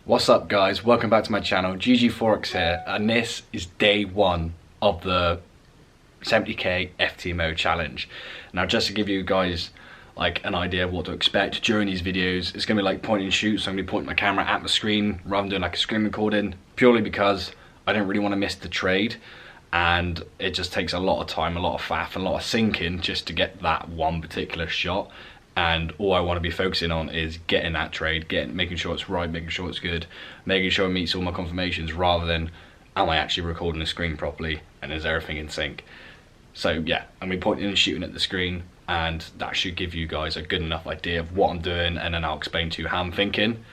What's up guys, welcome back to my channel, GGFOREX here, and this is day one of the 70k Ftmo challenge. Now just to give you guys like an idea of what to expect during these videos, it's going to be like point and shoot, so I'm going to be pointing my camera at the screen rather than doing like a screen recording, purely because I don't really want to miss the trade, and it just takes a lot of time, a lot of faff, and a lot of syncing just to get that one particular shot. And all I want to be focusing on is getting that trade, making sure it's right, making sure it's good, making sure it meets all my confirmations, rather than am I actually recording the screen properly and is everything in sync. So yeah, I'm going to be pointing and shooting at the screen, and that should give you guys a good enough idea of what I'm doing, and then I'll explain to you how I'm thinking.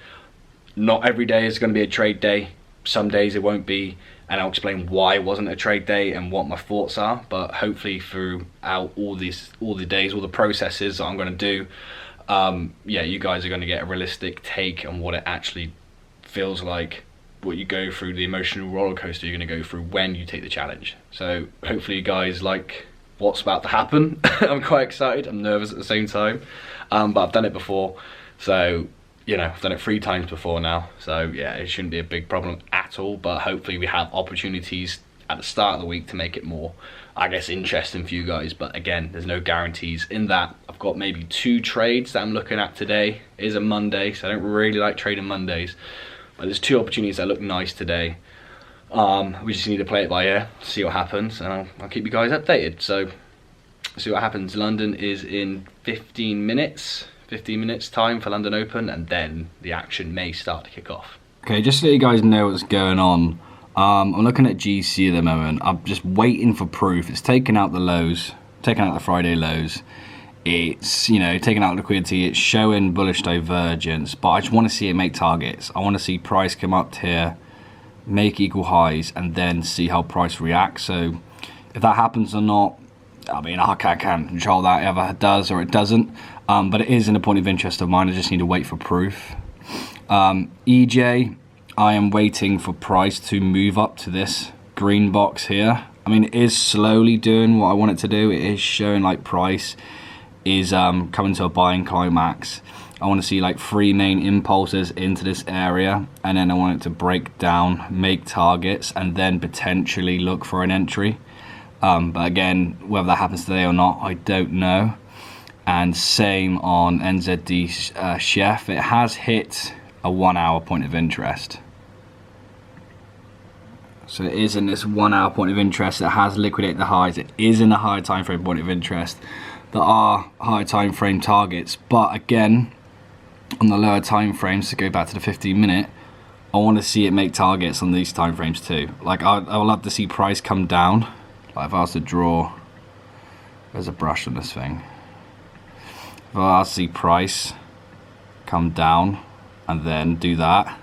Not every day is going to be a trade day, some days it won't be, and I'll explain why it wasn't a trade day and what my thoughts are. But hopefully throughout all the days, all the processes that I'm going to do, yeah, you guys are going to get a realistic take on what it actually feels like, what you go through, the emotional roller coaster you're going to go through when you take the challenge. So hopefully you guys like what's about to happen. I'm quite excited, I'm nervous at the same time, but I've done it before, so you know, I've done it 3 times before now, so yeah, it shouldn't be a big problem at all. But hopefully we have opportunities at the start of the week to make it more, I guess, interesting for you guys. But again, there's no guarantees in that. I've got maybe 2 trades that I'm looking at today. It is a Monday, so I don't really like trading Mondays, but there's 2 opportunities that look nice today. We just need to play it by ear, see what happens, and I'll keep you guys updated. So see what happens. London is in 15 minutes time for London Open, and then the action may start to kick off. Okay, just so you guys know what's going on, I'm looking at GC at the moment. I'm just waiting for proof. It's taking out the lows, taking out the Friday lows. It's, you know, taking out liquidity. It's showing bullish divergence, but I just want to see it make targets. I want to see price come up to here, make equal highs, and then see how price reacts. So if that happens or not, I mean, I can't control that, either it does or it doesn't, but it is in a point of interest of mine. I just need to wait for proof. EJ, I am waiting for price to move up to this green box here. I mean, it is slowly doing what I want it to do. It is showing like price is coming to a buying climax. I want to see like 3 main impulses into this area, and then I want it to break down, make targets, and then potentially look for an entry. But again, whether that happens today or not, I don't know. And same on NZDCAD. It has hit a 1 hour point of interest. So it is in this 1 hour point of interest. It has liquidated the highs. It is in the higher time frame point of interest. There are higher time frame targets, but again, on the lower time frames, to go back to the 15-minute, I want to see it make targets on these time frames too. Like I would love to see price come down. Like if I was to draw, there's a brush on this thing. If I was to see price come down and then do that,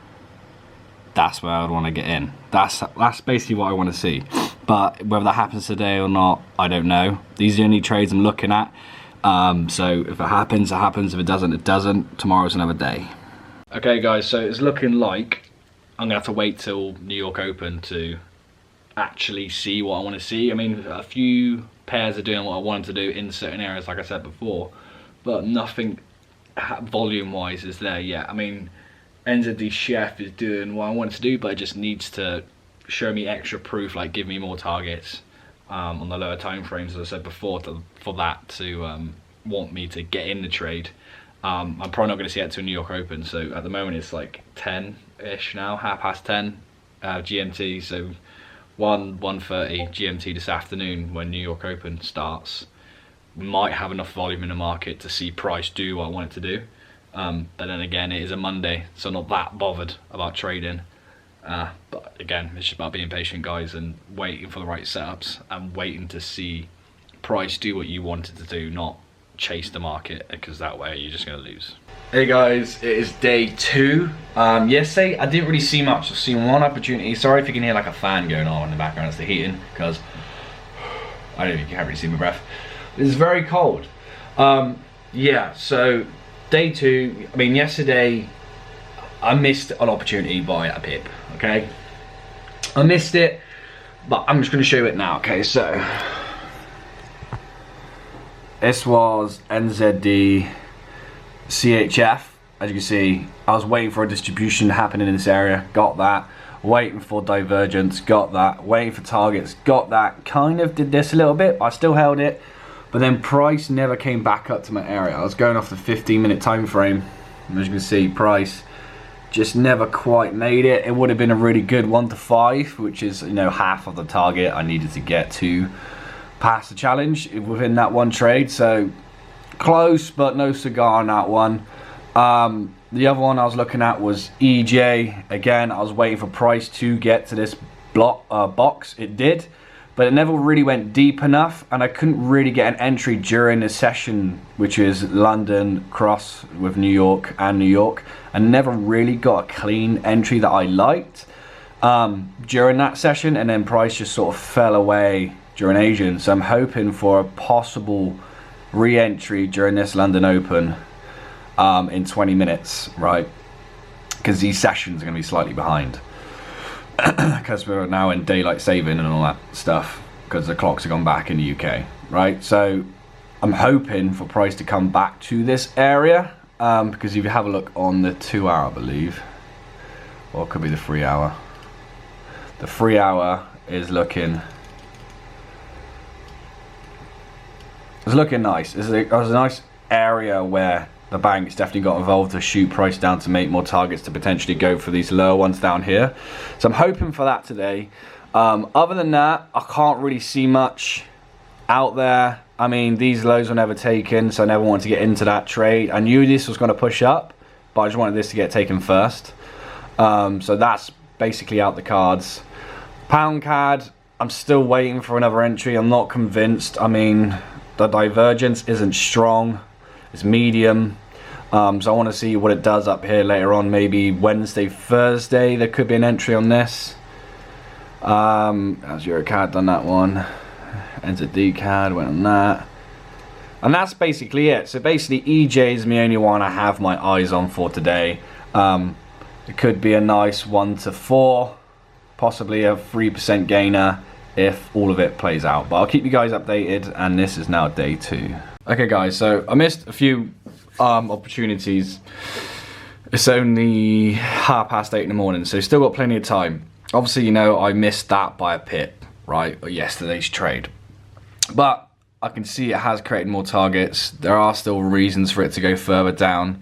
that's where I would want to get in. That's basically what I want to see. But whether that happens today or not, I don't know. These are the only trades I'm looking at. So if it happens, it happens. If it doesn't, it doesn't. Tomorrow's another day. Okay guys, so it's looking like I'm gonna have to wait till New York Open to actually see what I want to see. I mean, a few pairs are doing what I want them to do in certain areas, like I said before, but nothing volume wise is there yet. I mean, NZDCAD is doing what I want it to do, but it just needs to show me extra proof, like give me more targets on the lower time frames, as I said before, for that to want me to get in the trade. I'm probably not going to see it till New York Open, so at the moment it's like 10-ish now, 10:30 GMT, so 1:30 GMT this afternoon when New York Open starts. We might have enough volume in the market to see price do what I want it to do, but then again, it is a Monday, so not that bothered about trading. But again, it's just about being patient, guys, and waiting for the right setups and waiting to see price do what you want it to do, not chase the market, because that way you're just going to lose. Hey guys, it is day 2. Yesterday I didn't really see much. I've seen one opportunity. Sorry if you can hear like a fan going on in the background. It's the heating, because I don't know if you can't really see my breath. It's very cold. Yeah, so day 2. I mean, yesterday I missed an opportunity buying a pip. Okay, I missed it, but I'm just going to show you it now. Okay, so this was NZDCAD. as you can see, I was waiting for a distribution to happen in this area, got that. Waiting for divergence, got that. Waiting for targets, got that. Kind of did this a little bit, I still held it. But then price never came back up to my area. I was going off the 15-minute time frame. And as you can see, price just never quite made it. It would have been a really good 1 to 5, which is, you know, half of the target I needed to get to pass the challenge within that one trade. So close, but no cigar on that one. The other one I was looking at was EJ. Again, I was waiting for price to get to this box. It did, but it never really went deep enough, and I couldn't really get an entry during the session, which is London cross with New York and New York. I never really got a clean entry that I liked during that session, and then price just sort of fell away during Asian. So I'm hoping for a possible re-entry during this London Open in 20 minutes, right? Because these sessions are going to be slightly behind because we're now in daylight saving and all that stuff, because the clocks have gone back in the UK, right? So I'm hoping for price to come back to this area, because if you have a look on the 2 hour, I believe, or it could be the 3 hour. The 3 hour is looking, it's looking nice. It was a nice area where the banks definitely got involved to shoot price down to make more targets to potentially go for these lower ones down here. So I'm hoping for that today. Other than that, I can't really see much out there. I mean, these lows were never taken, so I never wanted to get into that trade. I knew this was going to push up, but I just wanted this to get taken first. So that's basically out the cards. Pound CAD, I'm still waiting for another entry. I'm not convinced. I mean, the divergence isn't strong. It's medium, so I want to see what it does up here later on. Maybe Wednesday, Thursday, there could be an entry on this. How's EuroCAD done that one? NZDCAD went on that, and that's basically it. So basically, EJ is the only one I have my eyes on for today. It could be a nice 1 to 4, possibly a 3% gainer if all of it plays out. But I'll keep you guys updated, and this is now day 2. Okay guys, so I missed a few opportunities. It's only 8:30 in the morning, so still got plenty of time. Obviously, you know, I missed that by a pip, right, or yesterday's trade. But I can see it has created more targets. There are still reasons for it to go further down.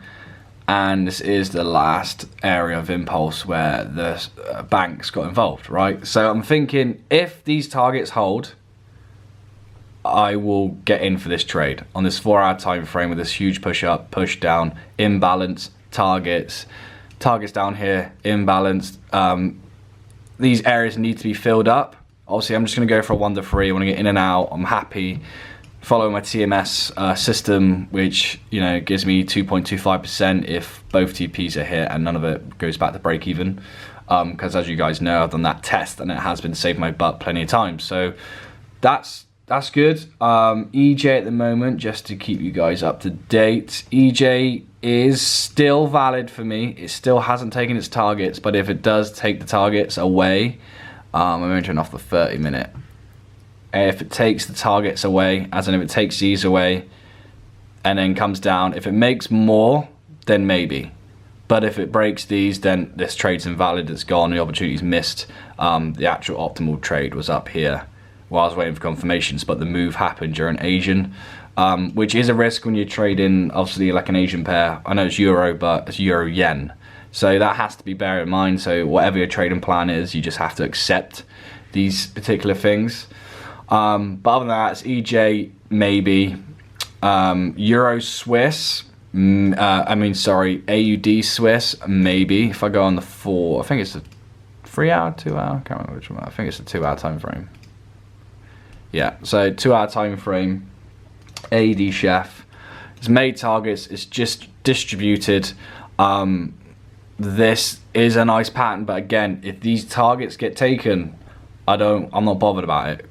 And this is the last area of impulse where the banks got involved, right? So I'm thinking if these targets hold, I will get in for this trade on this 4 hour time frame with this huge push up, push down, imbalance, targets down here, imbalanced. These areas need to be filled up. Obviously, I'm just going to go for a 1 to 3. I want to get in and out. I'm happy. Follow my TMS system, which, you know, gives me 2.25% if both TPs are hit and none of it goes back to break even. Because as you guys know, I've done that test and it has been saved my butt plenty of times. So that's good. EJ at the moment, just to keep you guys up to date, EJ is still valid for me. It still hasn't taken its targets, but if it does take the targets away, I'm entering off the 30-minute. If it takes the targets away, as in if it takes these away and then comes down, if it makes more, then maybe. But if it breaks these, then this trade's invalid, it's gone, the opportunity's missed. The actual optimal trade was up here while I was waiting for confirmations, but the move happened during Asian, which is a risk when you're trading, obviously, like an Asian pair. I know it's Euro, but it's Euro-Yen. So that has to be bear in mind. So whatever your trading plan is, you just have to accept these particular things. But other than that, it's EJ, maybe. Euro Swiss, AUD Swiss, maybe. If I go on the 4, I think it's a 3 hour, 2 hour, I can't remember which one. I think it's a 2 hour time frame. Yeah, so 2 hour time frame, AUD Chef. It's made targets, it's just distributed. This is a nice pattern, but again, if these targets get taken, I'm not bothered about it,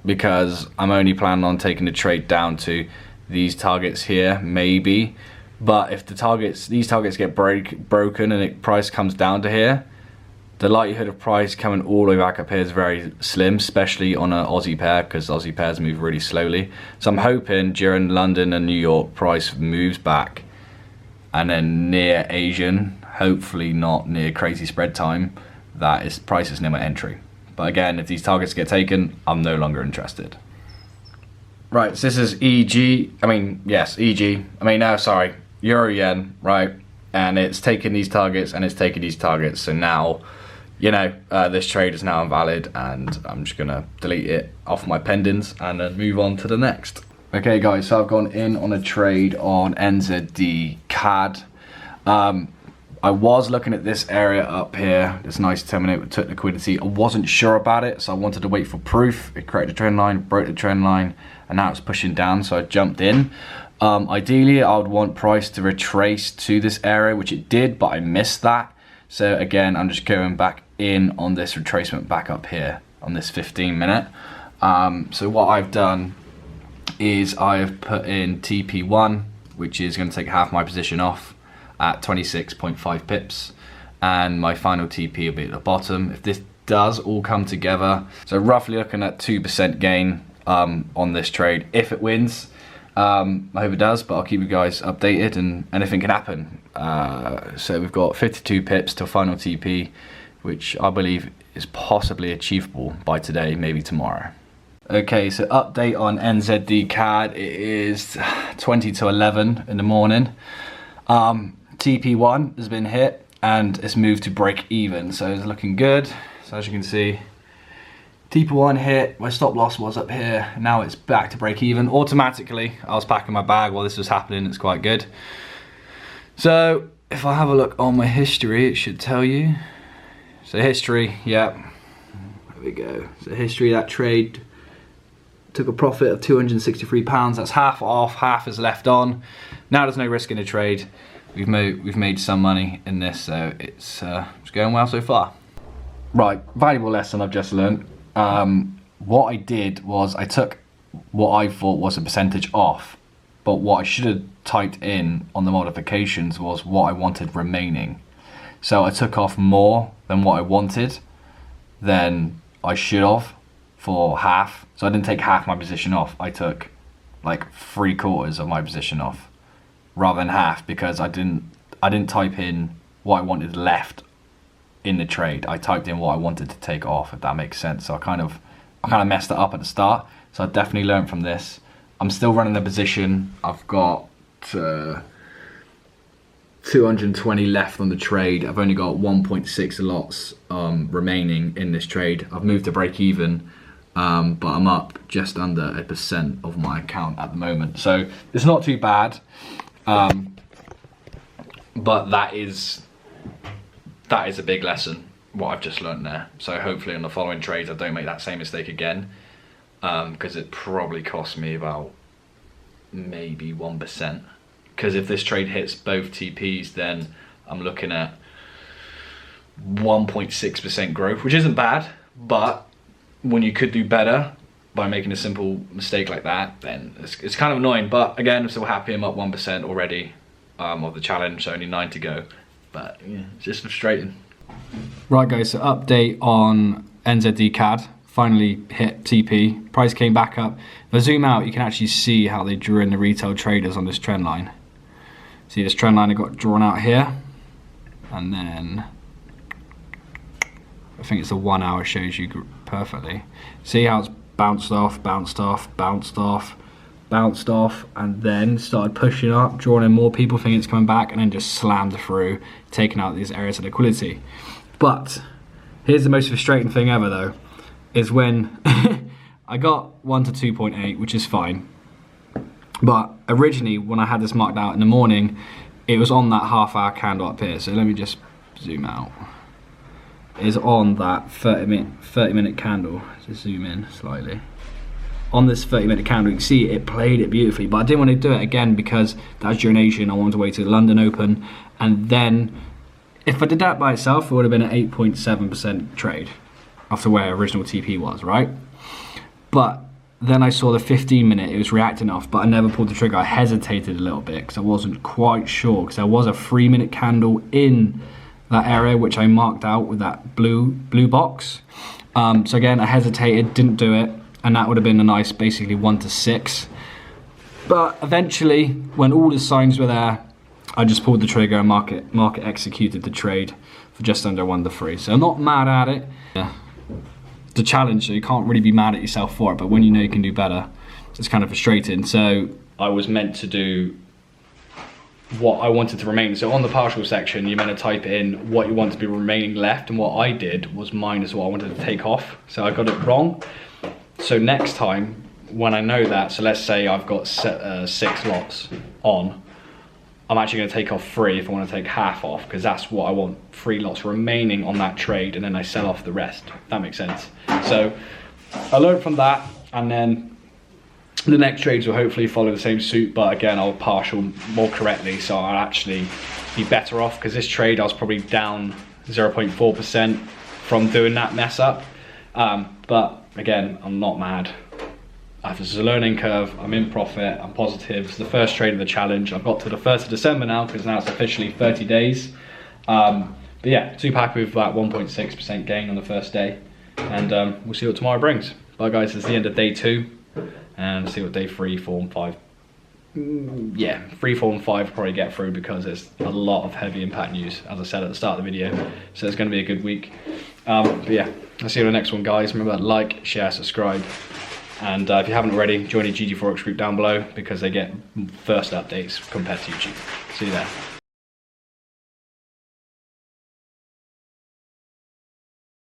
because I'm only planning on taking the trade down to these targets here, maybe. But if these targets get broken and price comes down to here, the likelihood of price coming all the way back up here is very slim, especially on an Aussie pair, because Aussie pairs move really slowly. So I'm hoping during London and New York, price moves back and then near Asian, hopefully not near crazy spread time, that is price is near my entry. But again, if these targets get taken, I'm no longer interested. Right, so this is EG, Euro Yen, right? And it's taking these targets and it's taking these targets. So now, you know, this trade is now invalid, and I'm just gonna delete it off my pendants and then move on to the next. Okay guys, so I've gone in on a trade on NZDCAD. I was looking at this area up here, this nice 10-minute with took liquidity. I wasn't sure about it, so I wanted to wait for proof. It created a trend line, broke the trend line, and now it's pushing down, so I jumped in. Ideally, I would want price to retrace to this area, which it did, but I missed that. So again, I'm just going back in on this retracement back up here on this 15-minute. So what I've done is I have put in TP1, which is going to take half my position off at 26.5 pips, and my final TP will be at the bottom. If this does all come together, so roughly looking at 2% gain on this trade if it wins. I hope it does, but I'll keep you guys updated, and anything can happen. So we've got 52 pips to final TP, which I believe is possibly achievable by today, maybe tomorrow. Okay, so update on NZDCAD, it is 20 to 11 in the morning. TP1 has been hit and it's moved to break even, so it's looking good. So as you can see, TP1 hit, my stop loss was up here, now it's back to break even automatically. I was packing my bag while this was happening, it's quite good. So if I have a look on my history, it should tell you. So history, yeah, there we go. So history, that trade took a profit of £263, that's half off, half is left on. Now there's no risk in the trade. We've made some money in this, so it's going well so far. Right, valuable lesson I've just learned. What I did was I took what I thought was a percentage off, but what I should have typed in on the modifications was what I wanted remaining. So I took off more than what I wanted than I should have for half. So I didn't take half my position off, I took like 3/4 of my position off rather than half, because I didn't type in what I wanted left in the trade. I typed in what I wanted to take off, if that makes sense. So I kind of messed it up at the start. So I definitely learned from this. I'm still running the position. I've got 220 left on the trade. I've only got 1.6 lots remaining in this trade. I've moved to break even, but I'm up just under 1% of my account at the moment. So it's not too bad. But that is a big lesson, what I've just learned there. So hopefully on the following trades I don't make that same mistake again, because it probably cost me about maybe 1%. Because if this trade hits both TPs, then I'm looking at 1.6% growth, which isn't bad, but when you could do better by making a simple mistake like that, then it's kind of annoying. But again, I'm still happy I'm up 1% already of the challenge, so only 9 to go. But yeah, it's just frustrating. Right guys, so update on NZDCAD, finally hit TP, price came back up. If I zoom out, you can actually see how they drew in the retail traders on this trend line. See this trend line I got drawn out here, and then I think it's the 1 hour shows you perfectly. See how it's bounced off, bounced off, bounced off, bounced off, and then started pushing up, drawing in more people thinking it's coming back, and then just slammed through, taking out these areas of liquidity. But here's the most frustrating thing ever though, is when I got 1 to 2.8, which is fine. But originally when I had this marked out in the morning, it was on that half-hour candle up here. So let me just zoom out. Is on that 30 minute candle. Just zoom in slightly. On this 30-minute candle, you can see it played it beautifully, but I didn't want to do it again because that's during Asian. I wanted to wait till the London Open, and then if I did that by itself, it would have been an 8.7% trade after where original TP was, right? But then I saw the 15-minute, it was reacting off, but I never pulled the trigger. I hesitated a little bit because I wasn't quite sure, because there was a 3-minute candle in that area which I marked out with that blue box. So again, I hesitated, didn't do it, and that would have been a nice basically 1 to 6. But eventually, when all the signs were there, I just pulled the trigger and market executed the trade for just under 1 to 3. So I'm not mad at it. Yeah. It's a challenge, so you can't really be mad at yourself for it, but when you know you can do better, it's kind of frustrating. So I was meant to do what I wanted to remain. So on the partial section, you're meant to type in what you want to be remaining left, and what I did was minus what I wanted to take off. So I got it wrong. So next time, when I know that, so let's say I've got 6 lots on, I'm actually going to take off 3 if I want to take half off, because that's what I want, 3 lots remaining on that trade, and then I sell off the rest, if that makes sense. So I learned from that, and then the next trades will hopefully follow the same suit, but again, I'll partial more correctly, so I'll actually be better off, because this trade I was probably down 0.4% from doing that mess up. But again, I'm not mad. This is a learning curve. I'm in profit. I'm positive. It's the first trade of the challenge. I've got to the 1st of December now, because now it's officially 30 days. But yeah, super happy with that 1.6% gain on the first day. And we'll see what tomorrow brings. Bye guys, it's the end of day 2. And see what day 3, 4 and 5. Yeah, 3, 4 and 5 probably get through, because there's a lot of heavy impact news, as I said at the start of the video. So it's going to be a good week. But yeah, I'll see you on the next one guys. Remember, like, share, subscribe. And if you haven't already, join the GGFOREX group down below, because they get first updates compared to YouTube. See you there.